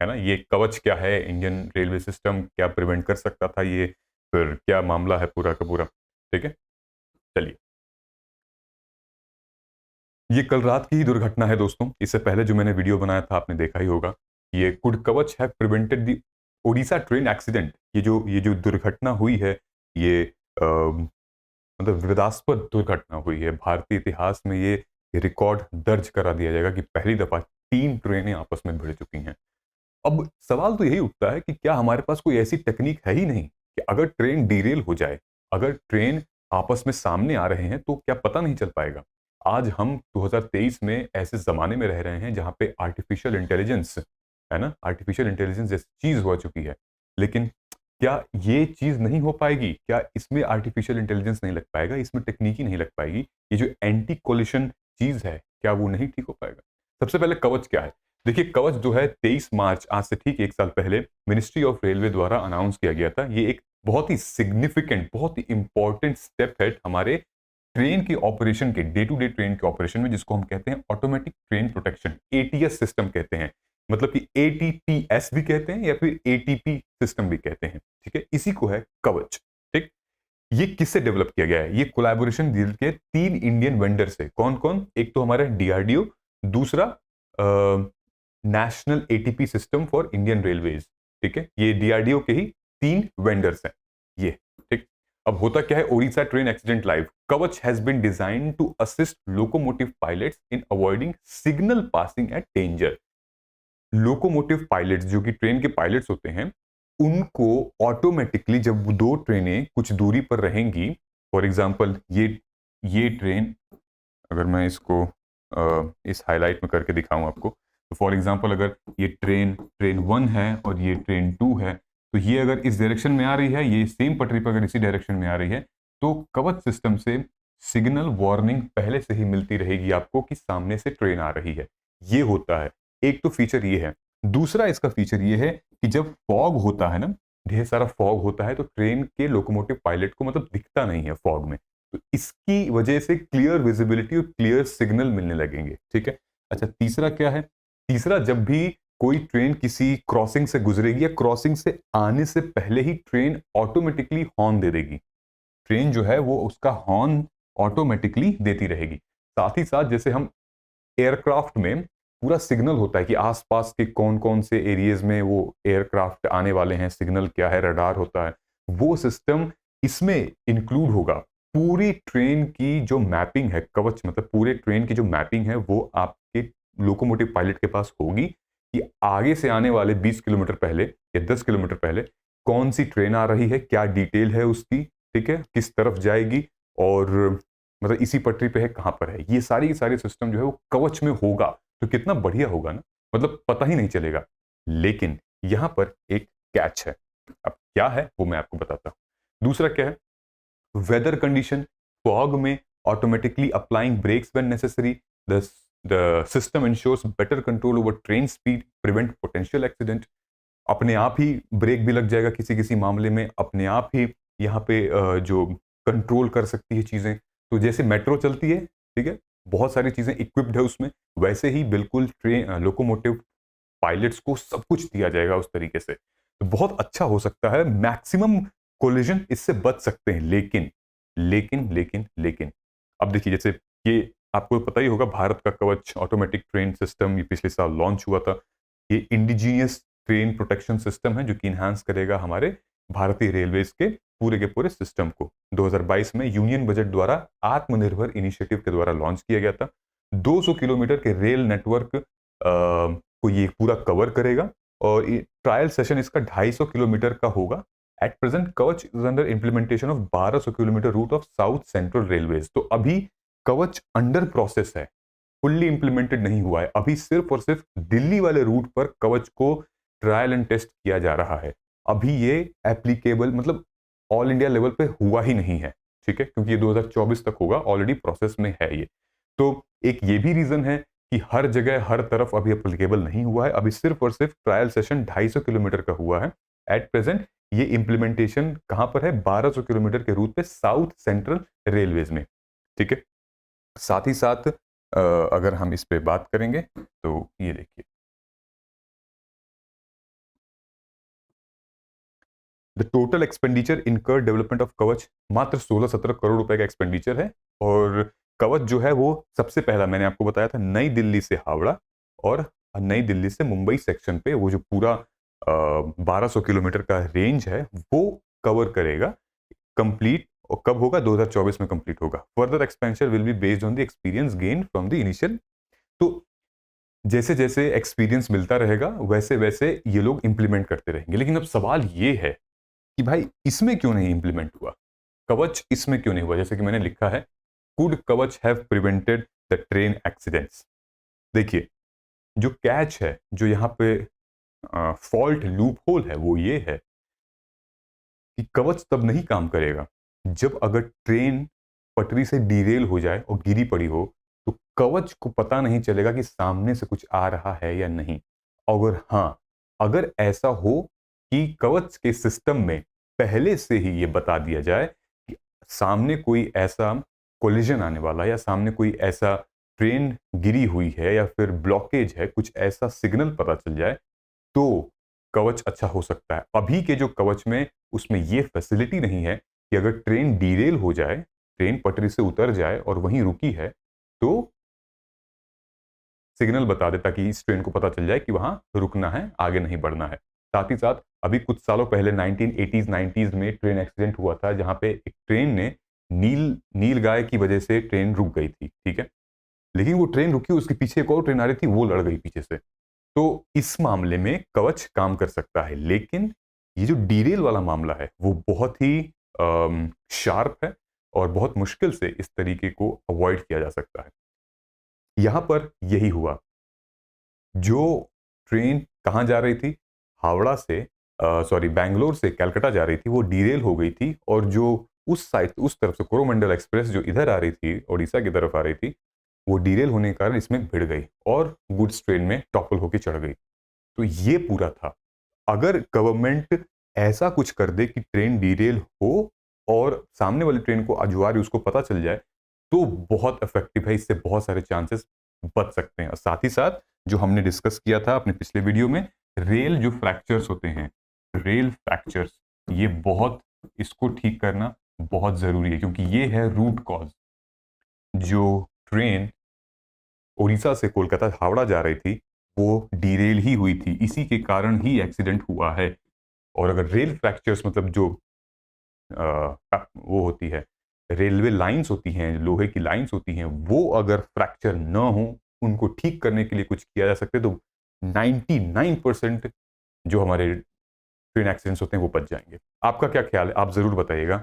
है ना। ये कवच क्या है, इंडियन रेलवे सिस्टम क्या प्रिवेंट कर सकता था ये, फिर क्या मामला है पूरा का पूरा। ठीक है, चलिए। ये कल रात की ही दुर्घटना है दोस्तों। इससे पहले जो मैंने वीडियो बनाया था आपने देखा ही होगा। ये कुड कवच है prevented the Odisha train accident. ये जो दुर्घटना हुई है, ये मतलब विवादास्पद दुर्घटना हुई है। भारतीय इतिहास में ये रिकॉर्ड दर्ज करा दिया जाएगा कि पहली दफा 3 ट्रेनें आपस में भिड़ चुकी हैं। अब सवाल तो यही उठता है कि क्या हमारे पास कोई ऐसी टेक्निक है ही नहीं कि अगर ट्रेन डीरेल हो जाए, अगर ट्रेन आपस में सामने आ रहे हैं तो क्या पता नहीं चल पाएगा। आज हम 2023 में ऐसे जमाने में रह रहे हैं जहां पे आर्टिफिशियल इंटेलिजेंस, है ना, आर्टिफिशियल इंटेलिजेंस जैसी चीज हो चुकी है। लेकिन क्या ये चीज नहीं हो पाएगी, क्या इसमें आर्टिफिशियल इंटेलिजेंस नहीं लग पाएगा, इसमें टेक्निकी नहीं लग पाएगी, ये जो एंटी कोलिशन चीज है क्या वो नहीं ठीक हो पाएगा। सबसे पहले कवच क्या है। देखिए, कवच जो है 23 मार्च, आज से ठीक 1 साल पहले मिनिस्ट्री ऑफ रेलवे द्वारा अनाउंस किया गया था। ये एक बहुत ही सिग्निफिकेंट, बहुत ही इंपॉर्टेंट स्टेप है हमारे ट्रेन के ऑपरेशन के, डे टू डे ट्रेन के ऑपरेशन में, जिसको हम कहते हैं automatic train protection, ATS system कहते हैं। मतलब कि एटीपीएस भी कहते हैं या फिर एटीपी सिस्टम भी कहते हैं। ठीक है, इसी को है कवच। ठीक, ये किससे डेवलप किया गया है। ये कोलैबोरेशन के 3 इंडियन वेंडर से। कौन कौन, एक तो हमारा डीआरडीओ, दूसरा national ATP system for Indian railways. ठीक है, ये डीआरडीओ के ही 3 वेंडर्स हैं ये। ठीक, अब होता क्या है, Odisha train accident live, Kavach has been design to assist locomotive pilots in avoiding signal passing at danger. Locomotive pilots, जो कि ट्रेन के पायलट्स होते हैं, उनको ऑटोमेटिकली जब 2 ट्रेनें कुछ दूरी पर रहेंगी, फॉर एग्जांपल ये ट्रेन, अगर मैं इसको इस हाईलाइट में करके दिखाऊं आपको, तो फॉर एग्जांपल अगर ये ट्रेन 1 है और ये ट्रेन 2 है, तो ये अगर इस डायरेक्शन में आ रही है, ये सेम पटरी पर अगर इसी डायरेक्शन में आ रही है, तो कवच सिस्टम से सिग्नल वार्निंग पहले से ही मिलती रहेगी आपको कि सामने से ट्रेन आ रही है। ये होता है, एक तो फीचर ये है। दूसरा इसका फीचर ये है कि जब फॉग होता है ना, ढेर सारा फॉग होता है, तो ट्रेन के लोकोमोटिव पायलट को मतलब दिखता नहीं है फॉग में, तो इसकी वजह से क्लियर विजिबिलिटी और क्लियर सिग्नल मिलने लगेंगे। ठीक है, अच्छा तीसरा क्या है। तीसरा, जब भी कोई ट्रेन किसी क्रॉसिंग से गुजरेगी या क्रॉसिंग से आने से पहले ही ट्रेन ऑटोमेटिकली हॉर्न दे देगी। ट्रेन जो है वो उसका हॉर्न ऑटोमेटिकली देती रहेगी। साथ ही साथ जैसे हम एयरक्राफ्ट में पूरा सिग्नल होता है कि आसपास के कौन कौन से एरियाज में वो एयरक्राफ्ट आने वाले हैं, सिग्नल क्या है, रडार होता है, वो सिस्टम इसमें इंक्लूड होगा। पूरी ट्रेन की जो मैपिंग है, कवच मतलब पूरे ट्रेन की जो मैपिंग है, वो आपके लोकोमोटिव पायलट के पास होगी कि आगे से आने वाले 20 किलोमीटर पहले या 10 किलोमीटर पहले कौन सी ट्रेन आ रही है, क्या डिटेल है उसकी, ठीक है, किस तरफ जाएगी, और मतलब इसी पटरी पे है, कहां पर है। ये सारी की सारी सिस्टम जो है वो कवच में होगा, तो कितना बढ़िया होगा ना, मतलब पता ही नहीं चलेगा। लेकिन यहां पर एक कैच है। अब क्या है वो मैं आपको बताता हूं। दूसरा क्या है, वेदर कंडीशन, फॉग में automatically applying brakes when necessary, the system ensures better control over train speed, prevent potential accident. अपने आप ही ब्रेक भी लग जाएगा किसी किसी मामले में, अपने आप ही यहाँ पे जो कंट्रोल कर सकती है चीजें। तो जैसे मेट्रो चलती है, ठीक है, बहुत सारी चीजें इक्विप्ड है उसमें, वैसे ही बिल्कुल ट्रेन लोकोमोटिव पायलट्स को सब कुछ दिया जाएगा उस तरीके से। तो बहुत अच्छा हो सकता है, मैक्सिमम कोलिजन इससे बच सकते हैं। लेकिन लेकिन लेकिन लेकिन अब देखिए, जैसे ये आपको पता ही होगा, भारत का कवच ऑटोमेटिक ट्रेन सिस्टम ये पिछले साल लॉन्च हुआ था। ये इंडिजीनियस ट्रेन प्रोटेक्शन सिस्टम है जो कि इन्हांस करेगा हमारे भारतीय रेलवेज के पूरे सिस्टम को। 2022 में यूनियन बजट द्वारा आत्मनिर्भर इनिशिएटिव के द्वारा लॉन्च किया गया था। 200 किलोमीटर के रेल नेटवर्क को ये पूरा कवर करेगा, और ट्रायल सेशन इसका 250 किलोमीटर का होगा। At present Kavach is under implementation of 1200 kilometre route of South Central Railways. तो अभी कवच अंडर प्रोसेस है, फुल्ली इंप्लीमेंटेड नहीं हुआ है। अभी सिर्फ और सिर्फ दिल्ली वाले रूट पर कवच को ट्रायल एंड टेस्ट किया जा रहा है। अभी ये एप्लीकेबल मतलब ऑल इंडिया लेवल पे हुआ ही नहीं है, ठीक है, क्योंकि ये 2024 तक होगा, ऑलरेडी प्रोसेस में है ये। तो एक ये भी रीजन है कि हर जगह हर तरफ अभी एप्लीकेबल नहीं हुआ है। अभी सिर्फ और सिर्फ ट्रायल सेशन 250 किलोमीटर का हुआ है एट प्रेजेंट। ये इंप्लीमेंटेशन कहां पर है, 1200 किलोमीटर के रूट पे साउथ सेंट्रल रेलवेज में, ठीक है। साथ ही साथ अगर हम इस पे बात करेंगे तो ये देखिए, द टोटल एक्सपेंडिचर इनकर डेवलपमेंट ऑफ कवच मात्र 16-17 करोड़ रुपए का एक्सपेंडिचर है। और कवच जो है वो सबसे पहला मैंने आपको बताया था नई दिल्ली से हावड़ा और नई दिल्ली से मुंबई सेक्शन पे वो जो पूरा 1200 किलोमीटर का रेंज है वो कवर करेगा। कंप्लीट और कब होगा? 2024 में कंप्लीट होगा। Further expansion will be based on the experience gain from the initial. तो जैसे जैसे एक्सपीरियंस मिलता रहेगा वैसे वैसे ये लोग इंप्लीमेंट करते रहेंगे। लेकिन अब सवाल ये है कि भाई इसमें क्यों नहीं इंप्लीमेंट हुआ? कवच इसमें क्यों नहीं हुआ? जैसे कि मैंने लिखा है, कुड कवच have prevented the train accidents. देखिए, जो कैच है, जो यहाँ पे फॉल्ट लूप होल है, वो ये है कि कवच तब नहीं काम करेगा जब अगर ट्रेन पटरी से डिरेल हो जाए और गिरी पड़ी हो, तो कवच को पता नहीं चलेगा कि सामने से कुछ आ रहा है या नहीं। अगर हाँ, अगर ऐसा हो कि कवच के सिस्टम में पहले से ही ये बता दिया जाए कि सामने कोई ऐसा कोलिजन आने वाला है या सामने कोई ऐसा ट्रेन गिरी हुई है या फिर ब्लॉकेज है, कुछ ऐसा सिग्नल पता चल जाए, तो कवच अच्छा हो सकता है। अभी के जो कवच में उसमें ये फैसिलिटी नहीं है कि अगर ट्रेन डीरेल हो जाए, ट्रेन पटरी से उतर जाए और वहीं रुकी है, तो सिग्नल बता दे ताकि इस ट्रेन को पता चल जाए कि वहां रुकना है, आगे नहीं बढ़ना है। साथ ही साथ अभी कुछ सालों पहले 1980s 90s में ट्रेन एक्सीडेंट हुआ था जहां पे एक ट्रेन ने नील गाय की वजह से ट्रेन रुक गई थी, ठीक है। लेकिन वो ट्रेन रुकी, उसके पीछे एक और ट्रेन आ रही थी, वो लड़ गई पीछे से। तो इस मामले में कवच काम कर सकता है। लेकिन ये जो डीरेल वाला मामला है वो बहुत ही शार्प है और बहुत मुश्किल से इस तरीके को अवॉइड किया जा सकता है। यहां पर यही हुआ। जो ट्रेन कहां जा रही थी? हावड़ा से सॉरी बैंगलोर से कलकत्ता जा रही थी, वो डीरेल हो गई थी। और जो उस साइड उस तरफ से कोरोमंडल एक्सप्रेस जो इधर आ रही थी, उड़ीसा की तरफ आ रही थी, वो डीरेल होने के कारण इसमें भिड़ गई और गुड्स ट्रेन में टॉपल होकर चढ़ गई। तो ये पूरा था। अगर गवर्नमेंट ऐसा कुछ कर दे कि ट्रेन डीरेल हो और सामने वाली ट्रेन को जो आ रही उसको पता चल जाए, तो बहुत इफेक्टिव है। इससे बहुत सारे चांसेस बच सकते हैं। और साथ ही साथ जो हमने डिस्कस किया था अपने पिछले वीडियो में, रेल जो फ्रैक्चर्स होते हैं, रेल फ्रैक्चर्स, ये बहुत, इसको ठीक करना बहुत जरूरी है क्योंकि ये है रूट कॉज। जो ट्रेन उड़ीसा से कोलकाता हावड़ा जा रही थी वो डीरेल ही हुई थी, इसी के कारण ही एक्सीडेंट हुआ है। और अगर रेल फ्रैक्चर्स मतलब जो वो होती है, रेलवे लाइंस होती हैं, लोहे की लाइंस होती हैं, वो अगर फ्रैक्चर न हो, उनको ठीक करने के लिए कुछ किया जा सकता है, तो 99% जो हमारे ट्रेन एक्सीडेंट्स होते हैं वो बच जाएंगे। आपका क्या ख्याल है? आप जरूर बताइएगा।